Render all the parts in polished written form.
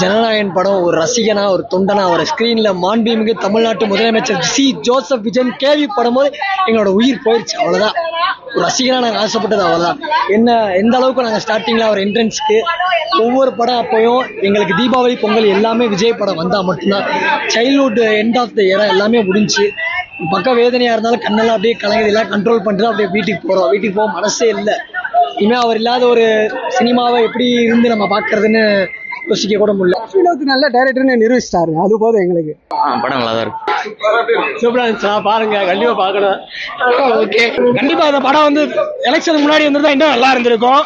ஜனநாயகன் படம் ஒரு ரசிகனா ஒரு தொண்டனா ஒரு ஸ்கிரீன்ல மாண்புமிகு தமிழ்நாட்டு முதலமைச்சர் ஜோசப் விஜயன் கேள்வி படும்போது எங்களோட உயிர் போயிடுச்சு. அவ்வளவுதான். ஒரு ரசிகனா நாங்கள் ஆசைப்பட்டது அவ்வளவுதான். என்ன எந்த அளவுக்கு நாங்கள் ஸ்டார்டிங்ல ஒரு என்ட்ரன்ஸ்க்கு ஒவ்வொரு படம் அப்போயும் எங்களுக்கு தீபாவளி பொங்கல் எல்லாமே விஜய் படம் வந்தா மட்டும்தான். சைல்ட்ஹுட் எண்ட் ஆஃப் த இயரா எல்லாமே முடிஞ்சு பக்க வேதனையா இருந்தாலும் கண்ணெல்லாம் அப்படியே கலங்குது. எல்லாம் கண்ட்ரோல் பண்ணிட்டு அப்படியே வீட்டுக்கு போறோம். வீட்டுக்கு போக மனசே இல்லை. இனிமே அவர் இல்லாத ஒரு சினிமாவை எப்படி இருந்து நம்ம பாக்குறதுன்னு யோசிக்க கூட முடியல. நல்ல டைரக்டர்னு நிரூபிச்சிட்டாரு. அது போதும் எங்களுக்கு. படம் நல்லா தான் இருக்கு. சூப்பரா இருந்துச்சா? பாருங்க, கண்டிப்பா பாக்கணும். ஓகே, கண்டிப்பா அந்த படம் வந்து எலெக்ஷனுக்கு முன்னாடி வந்திருந்தா இன்னும் நல்லா இருந்திருக்கும்.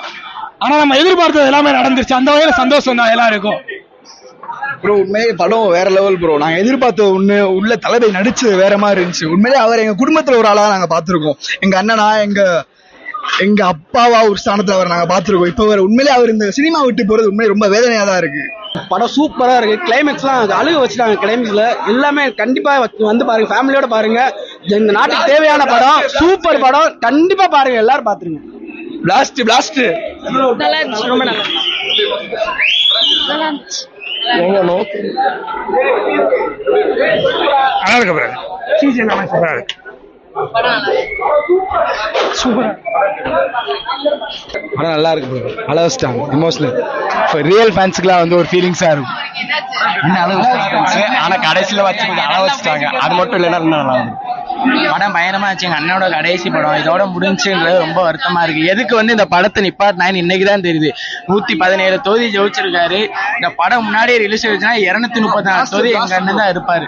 ஆனா நம்ம எதிர்பார்த்தது எல்லாமே நடந்துருச்சு. அந்த வகையில சந்தோஷம் தான் எல்லாருக்கும். ப்ரோ உண்மையே படம் வேற லெவல் ப்ரோ. நாங்க எதிர்பார்த்த ஒண்ணு உள்ள தளபதி நடிச்சது வேற மாதிரி இருந்துச்சு. உண்மையிலே அவர் எங்க குடும்பத்துல ஒரு ஆளா நாங்க பாத்துருக்கோம். எங்க அண்ணனா எங்க அப்பாவா ஒரு ஸ்தானத்துல அவர் நாங்க பாத்துருக்கோம். இப்ப அவர் உண்மையிலே அவர் இந்த சினிமா விட்டு போறது உண்மையிலே ரொம்ப வேதனையா தான் இருக்கு. படம் சூப்பரா இருக்கு. கிளைமேக்ஸ் எல்லாம் அழுக வச்சுட்டாங்க. கிளைமேக்ஸ்ல எல்லாமே கண்டிப்பா வந்து பாருங்க, ஃபேமிலியோட பாருங்க. எங்க நாட்டுக்கு தேவையான படம், சூப்பர் படம். கண்டிப்பா பாருங்க, எல்லாரும் பாத்துருங்க. பிளாஸ்ட் பிளாஸ்ட் நல்லா இருந்துச்சு. ரொம்ப நல்லா இருந்துச்சு. நல்லா இருக்கு பாருங்க. சூப்பரா இருக்கு. சூப்பரா படம் நல்லா இருக்கு ப்ரோ. அழ வச்சிட்டாங்க. எமோஷனல் ரியல் ஃபேன்ஸுக்குலாம் வந்து ஒரு ஃபீலிங்ஸா இருக்கும். ஆனா கடைசியில வச்சு கொஞ்சம் அள வச்சுட்டாங்க. அது மட்டும் இல்லைன்னா இன்னும் நல்லா இருக்கு. படம் பயங்கரமா இருந்துச்சு. எங்க அண்ணனோட கடைசி படம் இதோட முடிஞ்சுன்றது ரொம்ப வருத்தமா இருக்கு. எதுக்கு வந்து இந்த படத்தை நிப்பாட்டினான்னு இன்னைக்குதான் தெரியுது. 117 தொகுதி ஜெயிச்சிருக்காரு. இந்த படம் முன்னாடியே ரிலீஸ் ஆயிடுச்சுன்னா 234 தொகுதி எங்க அண்ணன் தான் இருப்பாரு.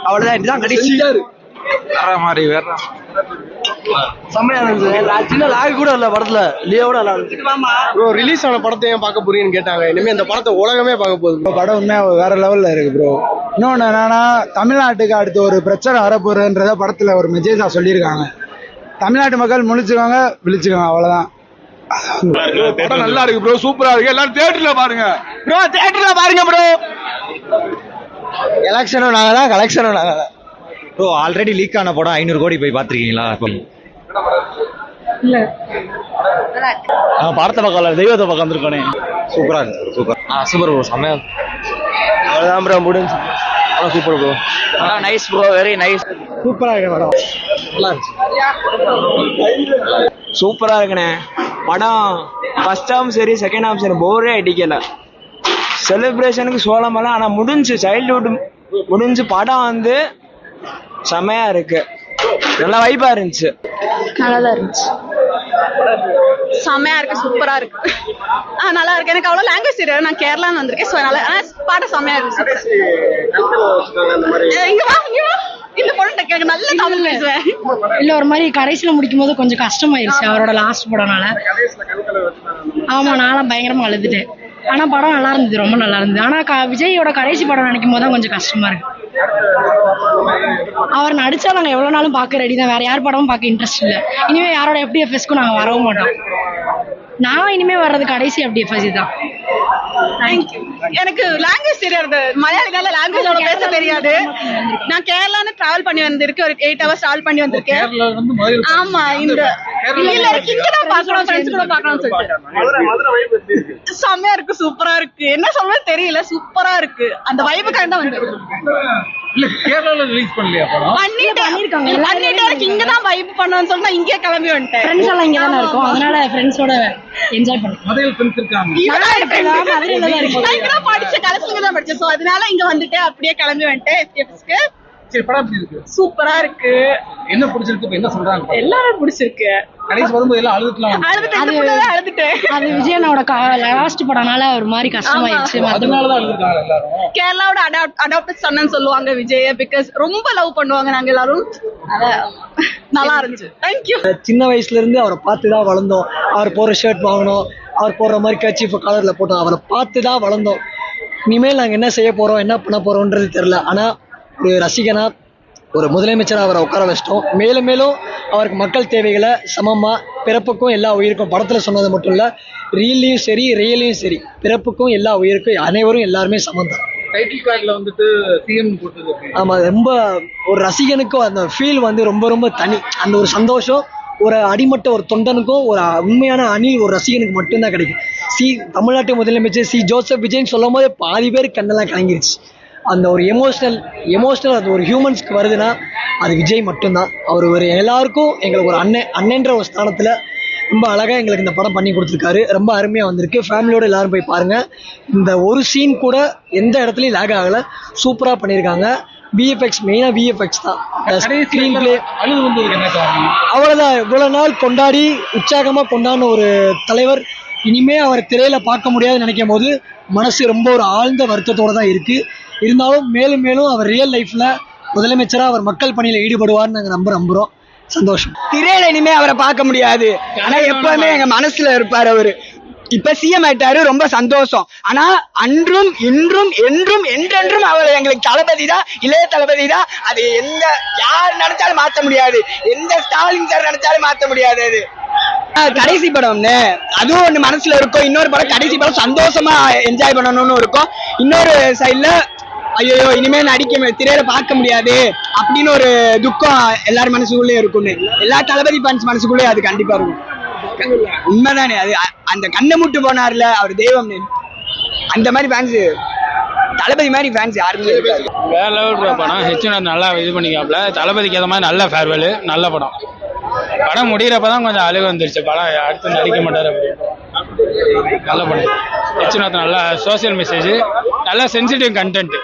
அவ்வளவுதான். இதுதான் கடைசி வேற மாதிரி வேற செம்மையா இருந்துச்சு. சின்ன லாக் கூட இல்ல படத்துல. லியோட நல்லா இருந்துச்சு. ப்ரோ ரிலீஸ் ஆன படத்தை ஏன் பார்க்க போறீங்கன்னு கேட்டாங்க. இனிமே இந்த படத்தை உலகமே பார்க்க போகுது. படம் உண்மையா வேற லெவல்ல இருக்கு ப்ரோ. இன்னொன்னு என்னன்னா, தமிழ்நாட்டுக்கு அடுத்து ஒரு பிரச்சனை வரப்போறதுன்றத படத்துல ஒரு மெசேஜா சொல்லியிருக்காங்க. தமிழ்நாட்டு மக்கள் முழிச்சுக்கோங்க, விழிச்சுக்கோங்க, அவ்வளவுதான். படம் நல்லா இருக்கு ப்ரோ. சூப்பரா இருக்கு. எல்லாரும் தியேட்டர்ல பாருங்க ப்ரோ. தியேட்டர்ல பாருங்க ப்ரோ. எலெக்ஷனும் நாங்க தான், கலெக்ஷனும் நாங்க தான். ப்ரோ ஆல்ரெடி லீக் ஆன படம் 500 கோடி போய் பாத்திருக்கீங்களா? படத்தை பார்க்கல, தெய்வத்தை பார்க்க வந்திருக்கோனே. சூப்பரா இருக்கு. Super super bro. செம்மையா அவ்வளவுதான் ப்ரோ, முடிஞ்சு. Super bro. Nice bro, very nice. சூப்பரா இருக்கு படம். நல்லா இருந்துச்சு. சூப்பரா இருக்குண்ணே படம். ஃபர்ஸ்ட் ஹாஃப் சரி, செகண்ட் ஹாஃப் சரி, போரே அடிக்கல. செலிப்ரேஷனுக்கு சோளமெல்லாம். ஆனா முடிஞ்சு சைல்ட்ஹுட் முடிஞ்சு படம் வந்து செமையா இருக்கு. நல்லா வைப்பா இருந்துச்சு. நல்லா இருந்துச்சு. செம்மையா இருக்கு. சூப்பரா இருக்கு. நல்லா இருக்கு. எனக்கு அவ்வளவு லாங்குவேஜ் தெரியாது. நான் கேரளான்னு வந்திருக்கேன். ஸோ அதனால பாடம் செம்மையா இருந்துச்சு. இங்க வா, இங்க வா. இந்த பொண்ணு கேட்க நல்ல தமிழ் பேசுவேன். இல்ல ஒரு மாதிரி கடைசியில முடிக்கும் போது கொஞ்சம் கஷ்டமாயிருச்சு அவரோட லாஸ்ட் படம்னால. ஆமா, நானும் பயங்கரமா அழுதுட்டேன். ஆனா படம் நல்லா இருந்தது, ரொம்ப நல்லா இருந்தது. ஆனா விஜயோட கடைசி படம் நினைக்கும் போது தான் கொஞ்சம் கஷ்டமா இருக்கு. அவர் நடிச்சா நாங்க எவ்வளவு நாளும் பார்க்க ரெடி தான். வேற யார் படமும் பார்க்க இன்ட்ரெஸ்ட் இல்ல. இனிமே யாரோட FDFSக்கும் நாங்க வரவும் மாட்டோம். நான் இனிமே வர்றது கடைசி FDFS தான். எனக்கு லாங்குவேஜ் தெரியாது. மலையாளினால லாங்குவேஜ் பேச தெரியாது. நான் கேரளான்னு டிராவல் பண்ணி வந்திருக்கேன். ஒரு 8 hours டிராவல் பண்ணி வந்திருக்கேன். ஆமா, இந்த இல்ல இங்கதான் பாக்கணும், ஃப்ரெண்ட்ஸ் கூட பாக்கணும்னு சொல்லிட்டு. செம்மையா இருக்கு. சூப்பரா இருக்கு. என்ன சொல்றது தெரியல. சூப்பரா இருக்கு. அந்த வைபுக்காக தான் வந்து இங்கதான் வைப் பண்ணணும்னு சொன்னா இங்கே கிளம்பி வந்துட்டேன். ஃப்ரெண்ட்ஸ் எல்லாம் இங்க தானே இருக்கோம். அதனால ஃப்ரெண்ட்ஸோட என்ஜாய் பண்ணுவோம். படிச்ச கலசுங்க தான் படிச்சேன். சோ அதனால இங்க வந்துட்டேன். அப்படியே கிளம்பி வந்துட்டேன். சூப்பரா இருக்கு. என்ன பிடிச்சிருக்கு? என்ன சொல்றாங்க? எல்லாரும் பிடிச்சிருக்கு. கடைசி வரும்போது எல்லாம் அழுதுட்டேன். அது விஜயனோட லாஸ்ட் படம்னால ஒரு மாதிரி கஷ்டமாயிருச்சு. கேரளாவோட அடாப்டட் சன்னு சொல்லுவாங்க விஜய. பிகாஸ் ரொம்ப லவ் பண்ணுவாங்க நாங்க எல்லாரும். நல்லா இருந்துச்சு. தேங்க்யூ. சின்ன வயசுல இருந்து அவரை பார்த்துதான் வளர்ந்தோம். அவர் போற ஷர்ட் வாங்கணும், அவர் போடுற மாதிரி கர்ச்சீஃப் கலர்ல போட்டோம். அவரை பார்த்துதான் வளர்ந்தோம். இனிமேல் நாங்க என்ன செய்ய போறோம், என்ன பண்ண போறோம்ன்றது தெரியல. ஆனா ஒரு ரசிகனா, ஒரு முதலமைச்சராக அவரை உட்கார வச்சிட்டோம். மேலும் மேலும் அவருக்கு மக்கள் தேவைகளை சமமா, பிறப்புக்கும் எல்லா உயிருக்கும், படத்துல சொன்னது மட்டும் இல்ல, ரீல்லையும் சரி ரியலையும் சரி, பிறப்புக்கும் எல்லா உயிருக்கும் அனைவரும் எல்லாருமே சமம் தான். டைட்டில் கார்டுல வந்துட்டு சிஎம் போட்டது. ஆமா, ரொம்ப ஒரு ரசிகனுக்கும் அந்த ஃபீல் வந்து ரொம்ப ரொம்ப தனி. அந்த ஒரு சந்தோஷம் ஒரு அடிமட்ட ஒரு தொண்டனுக்கும் ஒரு உண்மையான அணில் ஒரு ரசிகனுக்கு மட்டும்தான் கிடைக்கும். தமிழ்நாட்டு முதலமைச்சர் ஜோசப் விஜய்ன்னு சொல்லும் போது பாதி பேர் கண்ணெல்லாம் கலங்கிருச்சு. அந்த ஒரு எமோஷனல் அது ஒரு ஹியூமன்ஸ்க்கு வருதுன்னா அது விஜய் மட்டும்தான். அவர் ஒரு எல்லாருக்கும் எங்களுக்கு ஒரு அண்ணன்ற ஒரு ஸ்தானத்தில் ரொம்ப அழகாக எங்களுக்கு இந்த படம் பண்ணி கொடுத்துருக்காரு. ரொம்ப அருமையாக வந்திருக்கு. ஃபேமிலியோடு எல்லாரும் போய் பாருங்கள். இந்த ஒரு சீன் கூட எந்த இடத்துலையும் லேக் ஆகலை, சூப்பராக பண்ணியிருக்காங்க. விஎஃப்எக்ஸ் மெயினாக விஎஃப்எக்ஸ் தான். ஸ்க்ரீன் பிளே அவ்வளோதான். இவ்வளோ நாள் கொண்டாடி உற்சாகமாக கொண்டாடின ஒரு தலைவர் இனிமே அவர் திரையில பார்க்க முடியாதுன்னு நினைக்கும் போது மனசு ரொம்ப ஒரு ஆழ்ந்த வருத்தத்தோடு தான் இருக்குது. இருந்தாலும் மேலும் மேலும் அவர் ரியல் லைஃப்பில் முதலமைச்சராக அவர் மக்கள் பணியில் ஈடுபடுவார்னு நாங்கள் நம்புகிறோம். சந்தோஷம். திரையில இனிமே அவரை பார்க்க முடியாது, ஆனா எப்பவுமே எங்க மனசுல இருப்பாரு அவரு. இப்ப சிஎம் ஆயிட்டாரு, ரொம்ப சந்தோஷம். ஆனா அன்றும் இன்றும் என்றும் என்றென்றும் அவர் எங்களுக்கு தளபதி தான், இளைய தளபதி தான். அது யார் நினைச்சாலும் மாற்ற முடியாது, எந்த ஸ்டாலின் சார் நினைச்சாலும் மாற்ற முடியாது. அது கடைசி படம்னு அதுவும் ஒண்ணு மனசுல இருக்கும். இன்னொரு படம் கடைசி படம் சந்தோஷமா என்ஜாய் பண்ணணும்னு இருக்கும். இன்னொரு சைட்ல ஐயோ இனிமே நடிக்க திரையில பார்க்க முடியாது அப்படின்னு ஒரு துக்கம் எல்லாரும் மனசுக்குள்ளே இருக்கும்னு, எல்லா தளபதி ஃபேன்ஸ் மனசுக்குள்ளே அது கண்டிப்பா இருக்கும். உண்மைதானே அது. அந்த கண்ணை மூட்டு போனார்ல அவர் தெய்வம், அந்த மாதிரி ஃபேன்ஸ், தளபதி மாதிரி ஃபேன்ஸ் யாருமே இருக்காது. வேற லெவல் படம். ஹெச்என் நல்லா இது பண்ணிக்காப்ல. தளபதிக்கு ஏற்ற மாதிரி நல்ல ஃபேர்வெல், நல்ல படம். படம் முடிகிறப்பதான் கொஞ்சம் அழுக வந்துருச்சு. படம் அடுத்து நடிக்க மாட்டார் அப்படி. நல்ல படம். ஹெச்என் நல்ல சோசியல் மெசேஜ், நல்ல சென்சிட்டிவ் கண்டென்ட்.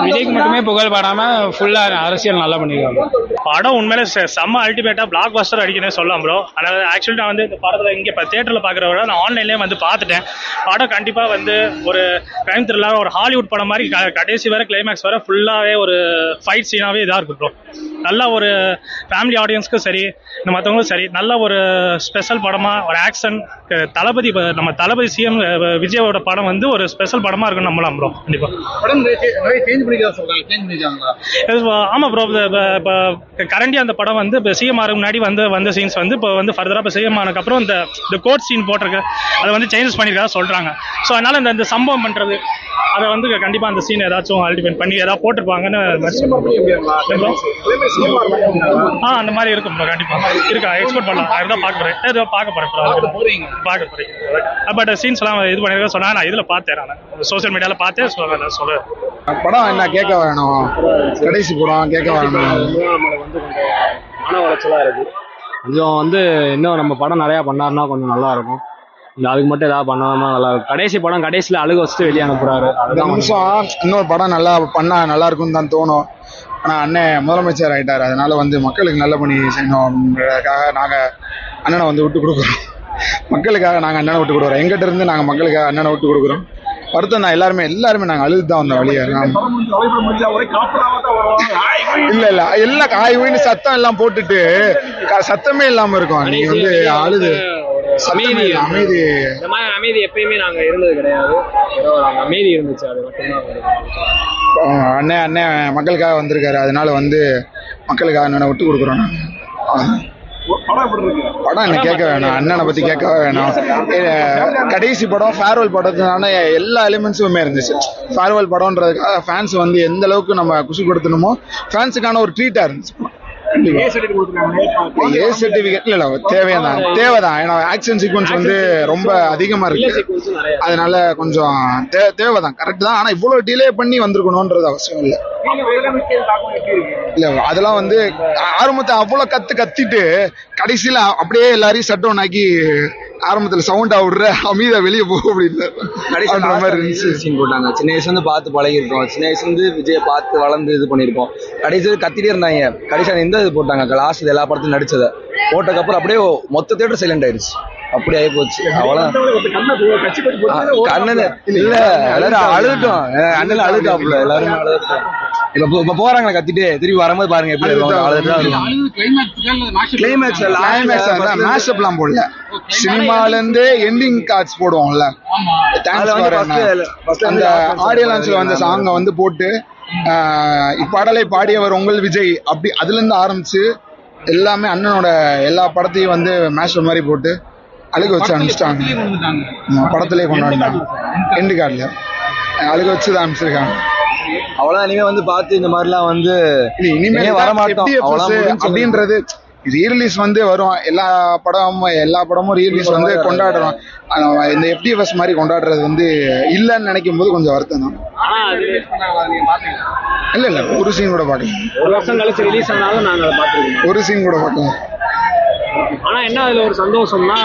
விஜய்க்கு மட்டுமே புகழ் பாடாம ஃபுல்லா அரசியல் நல்லா பண்ணிருக்காங்க. படம் உண்மையில செம்ம அல்டிமேட்டா பிளாக் பஸ்டர் அடிக்கணும் சொல்லலாம் ப்ரோ. அதாவது ஆக்சுவலி நான் வந்து இந்த படத்துல இங்கே இப்போ தேட்டரில் பார்க்குற விட நான் ஆன்லைன்லேயே வந்து பார்த்துட்டேன். படம் கண்டிப்பாக வந்து ஒரு கிரைம் த்ரில்லர், ஒரு ஹாலிவுட் படம் மாதிரி கடைசி வர கிளைமேக்ஸ் வர ஃபுல்லாகவே ஒரு ஃபைட் சீனாகவே இதாக இருக்கும் ப்ரோ. நல்ல ஒரு ஃபேமிலி ஆடியன்ஸ்க்கும் சரி, இந்த மற்றவங்களும் சரி, நல்ல ஒரு ஸ்பெஷல் படமாக ஒரு ஆக்ஷன். தளபதி நம்ம தளபதி சிஎம் விஜயோட படம் வந்து ஒரு ஸ்பெஷல் படமாக இருக்குன்னு நம்பலாம் ப்ரோ. கண்டிப்பாக ஆமா ப்ரோ. இப்போ கரண்டி அந்த படம் வந்து இப்போ சிஎம் ஆருக்கு முன்னாடி வந்த சீன்ஸ் வந்து இப்போ வந்து ஃபர்தராக இப்போ சிஎம் ஆனதுக்கப்புறம் இந்த கோர்ட் சீன் போட்டிருக்கு, அதை வந்து சேஞ்சஸ் பண்ணியிருக்கா சொல்கிறாங்க. ஸோ அதனால இந்த சம்பவம் பண்ணுறது அதை வந்து கண்டிப்பாக அந்த சீன் ஏதாச்சும் அல்டிமேட் பண்ணி ஏதாவது போட்டிருப்பாங்கன்னு அந்த மாதிரி இருக்கும் ப்ரோ. கண்டிப்பாக இருக்கா, எக்ஸ்பெக்ட் பண்ணலாம். அதுதான் பார்க்க போகிறேன், ஏதோ பார்க்க போகிறேன். பட் சீன்ஸ்லாம் இது பண்ணியிருக்கா சொன்னா நான் இதில் பார்த்தேன், நான் சோசியல் மீடியாவில் பார்த்தேன். சொல்லுவேன் படம் என்ன கேட்க வேணும், கடைசி படம் கேட்க வேணும். நம்மளுக்கு வந்து கொஞ்சம் மன உளைச்சலாக இருக்குது. கொஞ்சம் வந்து இன்னும் நம்ம படம் நிறையா பண்ணாருன்னா கொஞ்சம் நல்லா இருக்கும். இந்த அதுக்கு மட்டும் ஏதாவது பண்ணாருன்னா நல்லா இருக்கும். கடைசி படம் கடைசியில் அழுக வச்சுட்டு வெளியே அனுப்புறாரு. அந்த நிமிஷம் இன்னொரு படம் நல்லா பண்ணா நல்லா இருக்கும்னு தான் தோணும். ஆனால் அண்ணன் முதலமைச்சர் ஆகிட்டார், அதனால வந்து மக்களுக்கு நல்ல பண்ணி செய்யணும்ன்றதுக்காக நாங்கள் அண்ணனை வந்து விட்டு கொடுக்குறோம். மக்களுக்காக நாங்கள் அண்ணனை விட்டு கொடுக்குறோம். எங்கிட்ட இருந்து நாங்கள் மக்களுக்காக அண்ணனை விட்டு கொடுக்குறோம். வருத்தம் தான். எல்லாருமே நாங்கள் அழுது தான் வந்தோம் வழியா. இல்ல எல்லாம் காய்வுன்னு சத்தம் எல்லாம் போட்டுட்டு சத்தமே இல்லாம இருக்கும். நீங்க வந்து அழுது அமைதி எப்பயுமே நாங்க இருந்தது கிடையாது. அமைதி இருந்துச்சு, அது மட்டும்தான். அண்ணன் மக்களுக்காக வந்திருக்காரு, அதனால வந்து மக்களுக்காக அண்ணனை விட்டு கொடுக்குறோம். படம் என்ன கேட்க வேணாம், அண்ணனை பத்தி கேட்கவே வேணாம். கடைசி படம் ஃபேர்வெல் படத்தினால எல்லா எலிமெண்ட்ஸுமே இருந்துச்சு. ஃபேர்வெல் படம்ன்றதுக்காக ஃபேன்ஸ் வந்து எந்த அளவுக்கு நம்ம குஷி கொடுத்தணுமோ ஃபேன்ஸுக்கான ஒரு ட்ரீட்டா இருந்துச்சு. ஏ சர்டிபிகேட் இல்ல தேவைதான். ஏன்னா ஆக்ஷன் சீக்வன்ஸ் வந்து ரொம்ப அதிகமா இருக்கு, அதனால கொஞ்சம் தேவைதான். கரெக்ட் தான். ஆனா இவ்வளவு டிலே பண்ணி வந்திருக்கணும்ன்றது அவசியம் இல்லை. இல்ல அதெல்லாம் வந்து ஆரம்பத்தை அவ்வளவு கத்திட்டு கடைசியில அப்படியே எல்லாரையும் ஷட் டவுன் ஆக்கி ஆரம்பத்துல சவுண்டா விடுற அமைதியா வெளியே போகும் அப்படின்னு சீன் போட்டாங்க. சின்ன வயசுல இருந்து பார்த்து பழகிருக்கோம், சின்ன வயசுல இருந்து விஜயை பார்த்து வளர்ந்து இது பண்ணிருக்கோம். கடைசி கத்திட்டே இருந்தாங்க, கடைசியா இந்த இது போட்டாங்க லாஸ்ட் எல்லா படத்தையும் நடிச்சதை போட்டதுக்கப்புறம் அப்படியே மொத்த தேட்டர் சைலண்ட் ஆயிடுச்சு. அப்படி ஆகி போச்சு. அவ்வளவுதான். கண்ணன் இல்ல எல்லாரும் அழுதுட்டோம், அண்ணன் அழுதுட்டாப்ல, எல்லாரும் அழுதுட்டோம். இப்ப போறாங்க கத்திட்டு திரும்பி வரும்போது பாருங்க எப்படி மேஷப்லாம் போடல. சினிமால இருந்து எண்டிங் கார்ட்ஸ் போடுவோம்ல, அந்த ஆடியோ லான்ச்ல வந்த சாங்கை வந்து போட்டு இப்பாடலை பாடியவர் உங்கள் விஜய் அப்படி அதுல இருந்து ஆரம்பிச்சு எல்லாமே அண்ணனோட எல்லா படத்தையும் வந்து மேஷப் மாதிரி போட்டு அழுக வச்சு அனுப்பிச்சிட்டாங்க. படத்திலே கொண்டாடினாங்க. எண்டு கார்டுல அழுக வச்சு தான் அனுப்பிச்சிருக்காங்க. அவ்வளவுதான். இனிமே வந்து பார்த்து இந்த மாதிரிலாம் வந்து இனிமே வரமாட்டோம் அப்படின்றது ரீரிலீஸ் வந்து வரும், எல்லா படமும் ரீரிலீஸ் வந்து கொண்டாடுறோம். இந்த FDFS மாதிரி கொண்டாடுறது வந்து இல்லைன்னு நினைக்கும் போது கொஞ்சம் வருத்தம் தான். இல்ல ஒரு சீன் கூட பார்க்கல. ஒரு வருஷம் கழிச்சு ரிலீஸ் ஆனாலும் நாங்க அதை பார்த்துருக்கோம். ஒரு சீன் கூட பார்க்கல. ஆனா என்ன அதுல ஒரு சந்தோஷம்னா,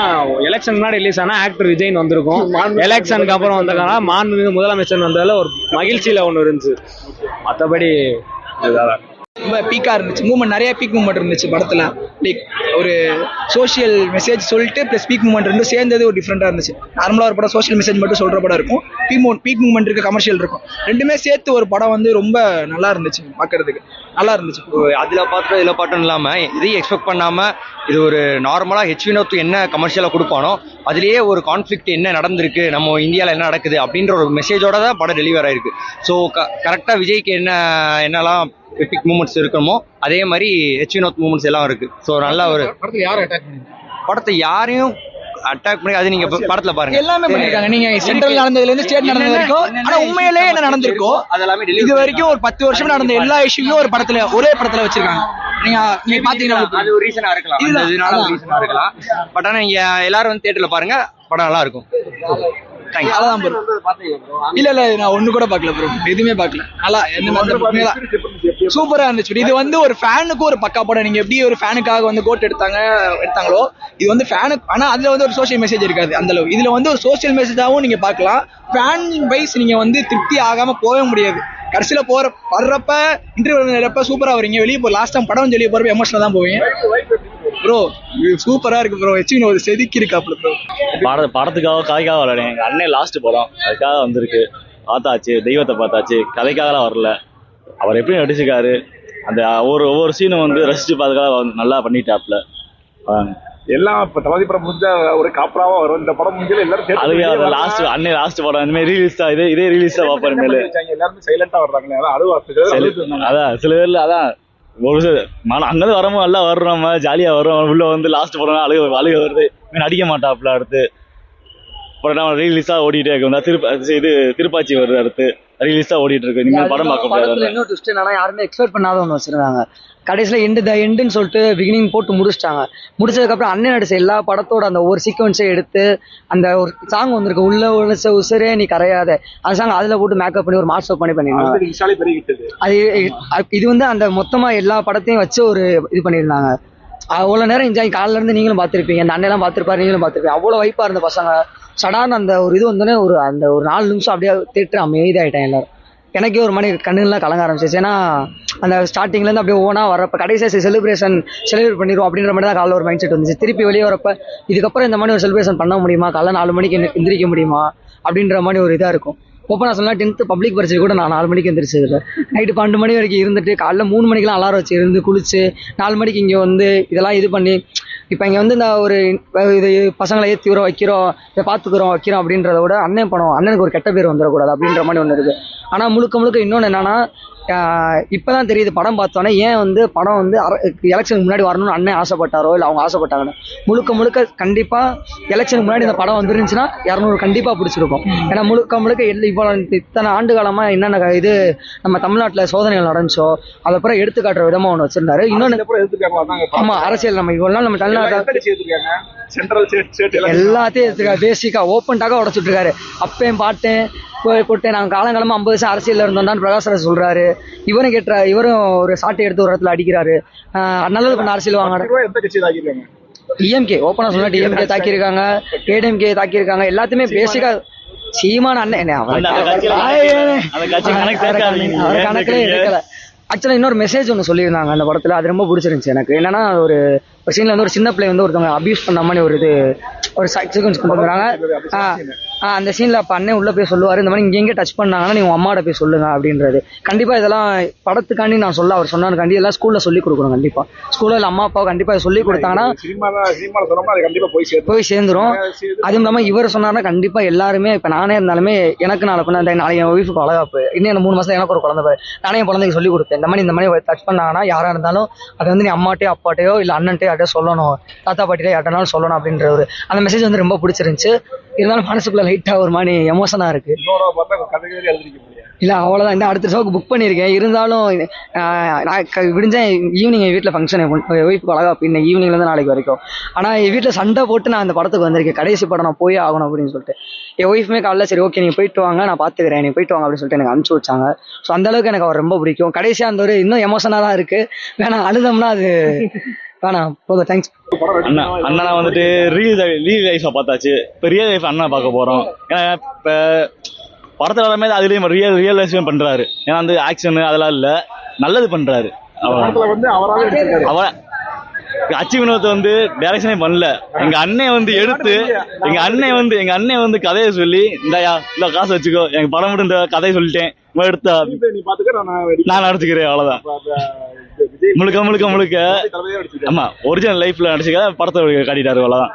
எலெக்ஷன் முன்னாடி ரிலீஸ் ஆனா ஆக்டர் விஜய் வந்திருக்கும், எலெக்ஷனுக்கு அப்புறம் வந்ததுனால மாண்புமிகு முதலமைச்சர் வந்ததுல ஒரு மகிழ்ச்சியில ஒண்ணு இருந்துச்சு. மற்றபடி ரொம்ப பீக்கா இருந்துச்சு. மூமெண்ட் நிறைய பீக் மூமெண்ட் இருந்துச்சு படத்துல. லைக் ஒரு சோஷியல் மெசேஜ் சொல்லிட்டு பிளஸ் பீக் மூமெண்ட் ரெண்டும் சேர்ந்தது ஒரு டிஃப்ரெண்டா இருந்துச்சு. நார்மலா ஒரு படம் சோஷியல் மெசேஜ் மட்டும் சொல்ற படம் இருக்கும், பீக் மூமெண்ட் இருக்கு, கமர்ஷியல் இருக்கும். ரெண்டுமே சேர்த்து ஒரு படம் வந்து ரொம்ப நல்லா இருந்துச்சு, பாக்குறதுக்கு நல்லா இருந்துச்சு. அதுல பாட்டு இதுல பாட்டும் இல்லாம இதையும் எக்ஸ்பெக்ட் பண்ணாம இது ஒரு நார்மலா ஹெச் வினோத் என்ன கமர்ஷியலா கொடுப்பானோ அதுலயே ஒரு கான்ஃபிளிக்ட் என்ன நடந்திருக்கு, நம்ம இந்தியாவில் என்ன நடக்குது அப்படின்ற ஒரு மெசேஜோட தான் படம் டெலிவர் ஆயிருக்கு. ஸோ கரெக்டா விஜய்க்கு என்னெல்லாம் எபிக் மூமெண்ட்ஸ் இருக்கணுமோ அதே மாதிரி ஹெச் வினோத் மூமெண்ட்ஸ் எல்லாம் இருக்கு. ஸோ நல்ல ஒரு படத்தை யாரையும் அட்டாக் பண்ணி அது நீங்க படத்துல பாருங்க எல்லாமே பண்ணிருக்காங்க. நீங்க சென்ட்ரல் நடந்ததுல இருந்து ஸ்டேட் நடந்தது வரைக்கும், ஆனா உண்மையிலேயே என்ன நடந்திருக்கோ அதெல்லாமே இது வரைக்கும் ஒரு 10 வருஷம் நடந்த எல்லா இஷ்யூவும் ஒரு படத்துல ஒரே படத்துல வச்சிருக்காங்க. நீங்க பாத்தீங்கன்னா அது ஒரு ரீசனா இருக்கலாம். பட் ஆனா நீங்க எல்லாரும் வந்து தியேட்டர்ல பாருங்க, படம் நல்லா இருக்கும். இல்ல நான் ஒண்ணு கூட பாக்கல ப்ரோ, எதுவுமே பாக்கல. நல்லா சூப்பரா இருந்துச்சு. இது வந்து ஒரு ஃபேனுக்கு ஒரு பக்கா படம். நீங்க எப்படி ஒரு ஃபேனுக்காக வந்து கோட் எடுத்தாங்களோ இது வந்து ஃபேனுக்கு, ஆனா அதுல வந்து ஒரு சோஷியல் மெசேஜ் இருக்காது அந்த அளவு. இதுல வந்து ஒரு சோஷியல் மெசேஜாவும் நீங்க பாக்கலாம். ஃபேன் வைஸ் நீங்க வந்து திருப்தி ஆகாம போக முடியாது. கடைசியில வர்றப்ப இன்டர்வியூ சூப்பரா வரீங்க, வெளியே போ லாஸ்ட் டைம் படம் வெளியே போறப்ப எமோஷனல் தான் போவீங்க ப்ரோ. சூப்பரா இருக்கு ப்ரோ. ஹெச்வின் ஒரு செதுக்கி இருக்காப்ல ப்ரோ. படத்துக்காக கதைக்காக விளையாடுங்க. எங்க அண்ணன் லாஸ்ட் படம் அதுக்காக வந்திருக்கு, பார்த்தாச்சு, தெய்வத்தை பார்த்தாச்சு, கதைக்காகலாம் வரல. அவர் எப்படி நடிச்சிருக்காரு, அந்த ஒவ்வொரு சீனும் வந்து ரசிச்சு பார்த்துக்காக நல்லா பண்ணிட்டாப்ல. எல்லாம் இப்ப தளபதி படம் முடிஞ்ச ஒரு காப்பராவா வரும். இந்த படம் முடிஞ்சல எல்லாரும் லாஸ்ட் அண்ணன் லாஸ்ட் படம் இந்த மாதிரி ரிலீஸ் தான், இதே ரிலீஸ் தான் பார்ப்பேன். எல்லாருமே சைலண்டா வர்றாங்க. அதான் சில பேர்ல அதான் ஒரு அங்கேருந்து வரமோ நல்லா வர்றோம், ஜாலியா வர்றோம். உள்ள வந்து லாஸ்ட் படம் அழுக வருது, நடிக்க மாட்டாப்ல. அடுத்து அப்புறம் ரீலீஸா ஓடிட்டே இருக்கு. இது திருப்பாச்சி வருது, அடுத்து ரீலீஸா ஓடிட்டு இருக்கு. நீங்க படம் பார்க்க முடியாது. இன்னொரு ட்விஸ்ட் என்னன்னா, யாருமே எக்ஸ்பெக்ட் பண்ணாத ஒன்று வச்சிருந்தாங்க. கடைசியில எண்டுன்னு சொல்லிட்டு பிகினிங் போட்டு முடிச்சிட்டாங்க. முடிச்சதுக்கப்புறம் அண்ணன் நடிச்ச எல்லா படத்தோட அந்த ஒரு சீக்வன்ஸை எடுத்து அந்த ஒரு சாங் வந்திருக்கு, உள்ள உசரே நீ கரையாத, அந்த சாங் அதுல போட்டு மேக்கப் பண்ணி ஒரு மாஸ்டர் பண்ணிருந்தாங்க. அது இது வந்து அந்த மொத்தமா எல்லா படத்தையும் வச்சு ஒரு இது பண்ணியிருந்தாங்க. அவ்வளோ நேரம் என்ஜாய். காலில இருந்து நீங்களும் பார்த்துருப்பீங்க, அந்த அண்ணெல்லாம் பார்த்துருப்பாரு, நீங்களும் பார்த்துருப்பீங்க. அவ்வளோ வைப்பா இருந்த பசங்க. சடான அந்த ஒரு இது வந்தோடனே அந்த ஒரு 4 நிமிஷம் அப்படியே தேட்டர் அமைதியாயிட்டேன் எல்லாரும். எனக்கே ஒரு மணி கண்ணுலாம் கலங்க ஆரம்பிச்சிச்சு. ஏன்னா அந்த ஸ்டார்டிங்லேருந்து அப்படியே ஓனா வரப்போ கடைசியாக செலிப்ரேட் பண்ணிடுவோம் அப்படின்ற மாதிரி தான் காலைல ஒரு மைண்ட் செட் வந்துச்சு. திருப்பி வெளியே வரப்போ இதுக்கப்புறம் இந்த மாதிரி ஒரு செலிப்ரேஷன் பண்ண முடியுமா, காலைல 4 மணிக்கு எந்திரிக்க முடியுமா அப்படின்ற மாதிரி ஒரு இதாக இருக்கும். ஓப்பனாக சொன்னால் 10th பப்ளிக் பரிசை கூட நான் 4 மணிக்கு எந்திரிச்சதில்லை. நைட்டு 12 மணி வரைக்கும் இருந்துட்டு காலைல 3 மணிக்கெலாம் அலாரம் வச்சு இருந்து குளிச்சு 4 மணிக்கு இங்கே வந்து இதெல்லாம் இது பண்ணி இப்போ இங்கே வந்து இந்த ஒரு இது பசங்களை ஏற்றி வைக்கிறோம், இதை பார்த்துக்கிறோம் வைக்கிறோம் அப்படின்றத விட அண்ணனுக்கு ஒரு கெட்ட பேர் வந்துடக்கூடாது அப்படின்ற மாதிரி ஒன்று இருக்குது. ஆனால் முழுக்க இன்னொன்று என்னன்னா, இப்போதான் தெரியுது படம் பார்த்தோன்னே ஏன் வந்து படம் வந்து எலெக்ஷனுக்கு முன்னாடி வரணும்னு அண்ணன் ஆசைப்பட்டாரோ இல்லை அவங்க ஆசைப்பட்டாங்கன்னு. முழுக்க கண்டிப்பாக எலெக்ஷனுக்கு முன்னாடி இந்த படம் வந்துருந்துச்சுன்னா 200 கண்டிப்பாக பிடிச்சிருக்கும். ஏன்னா முழுக்க இவ்வளோ இத்தனை ஆண்டு காலமாக என்னென்ன இது நம்ம தமிழ்நாட்டில் சோதனைகள் நடந்துச்சோ அதை அப்புறம் எடுத்துக்காட்டுற விதமாக ஒன்று வச்சிருந்தாரு. இன்னொன்று ஆமாம், அரசியல் நம்ம இவ்வளோ நாள் நம்ம தமிழ்நாட்டில் எல்லாத்தையும் எடுத்துருக்காரு. பேசிக்காக ஓப்பன் டாக்காக உடச்சுட்டு இருக்காரு. அப்பையும் பாட்டேன் போட்டு நாங்கள் காலங்காலமாக 50 வருஷம் அரசியல் இருந்தோம்னு பிரகாஷ்ராஜ் சொல்றாரு. இவரும் ஒரு சாட்டை எடுத்து ஒரு இடத்துல அடிக்கிறாரு. நல்லது பண்ண அரசியல் வாங்க. டிஎம்கே ஓப்பனா சொன்னா டிஎம்கே தாக்கியிருக்காங்க, ஏடிஎம்கே தாக்கியிருக்காங்க. எல்லாத்தையுமே பேசிக்கா சீமான அண்ணன் கணக்குல எடுக்கல. ஆக்சுவலாக இன்னொரு மெசேஜ் ஒன்று சொல்லியிருந்தாங்க அந்த படத்தில், அது ரொம்ப பிடிச்சிருந்துச்சு எனக்கு. என்னன்னா ஒரு சீனில் வந்து ஒரு சின்ன பிள்ளை வந்து ஒருத்தவங்க அபியூஸ் பண்ண மாதிரி ஒரு சீக்வன்ஸ் கொண்டு வந்துடுறாங்க. அந்த சீனில் அப்போ அண்ணன் உள்ளே போய் சொல்லுவார், இந்த மாதிரி இங்கே டச் பண்ணாங்கன்னா நீங்கள் உங்கள் அம்மாட்ட போய் சொல்லுங்க அப்படின்றது. கண்டிப்பாக இதெல்லாம் படத்துக்காண்டி நான் அவர் சொன்னான்னு எல்லாம் ஸ்கூலில் சொல்லிக் கொடுக்கணும். கண்டிப்பாக ஸ்கூலில் அம்மா அப்பாவை கண்டிப்பாக சொல்லி கொடுத்தாங்கன்னா போய் சேர்ந்துரும். அதுவும் இல்லாமல் இவர் சொன்னார்னா கண்டிப்பாக எல்லாருமே, இப்போ நானே இருந்தாலுமே எனக்கு நாளைக்கு என் ஒய்ஃபுக்கு வளகாப்பு, இன்னும் 3 மாதம் எனக்கு ஒரு குழந்தை, நானே என் குழந்தைக்கு சொல்லிக் கொடுப்பேன். இந்த மாதிரி டச் பண்ணாங்கன்னா யாராக இருந்தாலும் அதை வந்து நீ அம்மாட்டையோ அப்பாட்டையோ இல்லை அண்ணன்ட்டையோ யார்ட்டையோ சொல்லணும், தாத்தா பாட்டியோ யார்ட்டனாலும் சொல்லணும் அப்படின்ற அந்த மெசேஜ் வந்து ரொம்ப பிடிச்சிருந்துச்சு. இருந்தாலும் மனசுக்குள்ள லைட்டா ஒரு மாதிரி எமோஷனா இருக்கு. இன்னொரு பார்த்தா கதைகளே எழுதிருக்க முடியாது. இல்ல அவ்வளவுதான், இந்த அடுத்த ஷோக்கு புக் பண்ணியிருக்கேன். இருந்தாலும் நான் விடிஞ்சேன் ஈவினிங் என் வீட்டில் ஃபங்க்ஷன், ஒய்ஃபுக்கு அழகா பின்ன ஈவினிங்ல இருந்து நாளைக்கு வரைக்கும். ஆனா என் வீட்டில் சண்டை போட்டு நான் அந்த படத்துக்கு வந்திருக்கேன். கடைசி படம் நான் போய் ஆகணும் அப்படின்னு சொல்லிட்டு என் ஒய்ஃபுமே காலைல சரி ஓகே நீங்க போயிட்டு வாங்க நான் பாத்துக்கிறேன், நீங்க போயிட்டு வாங்க அப்படின்னு சொல்லிட்டு எனக்கு அனுப்பிச்சு வச்சாங்க. ஸோ அந்த அளவுக்கு எனக்கு அவர் ரொம்ப பிடிக்கும். கடைசியா அந்த ஒரு இன்னும் எமோஷனா தான் இருக்கு. வேணா அழுதம்னா அது வேணாம் போதும். தேங்க்ஸ். அண்ணா வந்துட்டு ரீல் லைஃபா பார்த்தாச்சு, இப்போ ரியல் லைஃப் அண்ணா பார்க்க போறோம். ஏன்னா இப்போ படத்துல வர மாதிரி அதுலயும் ரியல் லைஃப் பண்றாரு. ஏன்னா வந்து ஆக்ஷன் அதெல்லாம் இல்ல, நல்லது பண்றாரு. அவன் அச்சி வினோத்தை வந்து டைரக்ஷனே பண்ணல. எங்க அண்ணன் வந்து எடுத்து எங்க அண்ணன் வந்து கதையை சொல்லி இந்தாயா இல்ல காசு வச்சுக்கோ, எங்க படம் மட்டும் இந்த கதையை சொல்லிட்டேன் எடுத்தா நான் நடிச்சுக்கிறேன், அவ்வளவுதான். முழுக்க ஆமா ஒரிஜினல் லைஃப்ல நடிச்சுக்க படத்தை காட்டிட்டாரு, அவ்வளவுதான்.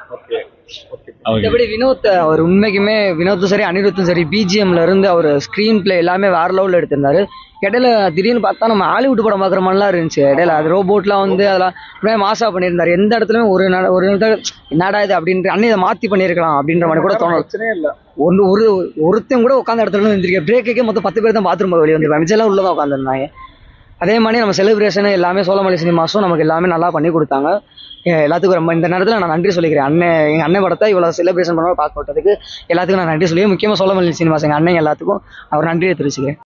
மற்றபடி வினோத் அவர் உண்மைக்குமே வினோத்தும் சரி அனிருத்தும் சரி பிஜிஎம்ல இருந்து அவர் ஸ்கிரீன் பிளே எல்லாமே வேற லெவலில் எடுத்திருந்தாரு. இடையில திடீர்னு பார்த்தா நம்ம ஹாலிவுட் படம் பார்க்குற மாதிரிலாம் இருந்துச்சு. இடையில அது ரோபோட்லாம் வந்து அதெல்லாம் மாசா பண்ணியிருந்தாரு. எந்த இடத்துலயும் ஒரு என்னடா இது அப்படின்ற அண்ணன் இதை மாத்தி பண்ணியிருக்கலாம் அப்படின்ற மாதிரி கூட தோணும். ஒருத்தன் கூட உட்காந்த இடத்துல இருந்திருக்கேன். பிரேக்கே மொத்தம் 10 பேர் தான் பாத்ரூம் வெளியே வந்துருப்பாங்க, மிச்செல்லாம் உள்ளதான் உட்காந்துருந்தாங்க. அதே மாதிரி நம்ம செலிப்ரேஷன் எல்லாமே சோழமலை சினிமாஸும் நமக்கு எல்லாமே நல்லா பண்ணி கொடுத்தாங்க. எல்லாத்துக்கும் ரொம்ப இந்த நேரத்தில் நான் நன்றி சொல்லிக்கிறேன். எங்கள் அண்ணன் படத்தை இவ்வளோ செலிப்ரேஷன் பண்ண பார்க்க விட்டதுக்கு எல்லாத்துக்கும் நான் நன்றி சொல்லி, முக்கியமாக சோழமலை சினிமாஸ் எங்கள் அண்ணன் எல்லாத்துக்கும் அவர் நன்றியை தெரிவிச்சுக்கிறேன்.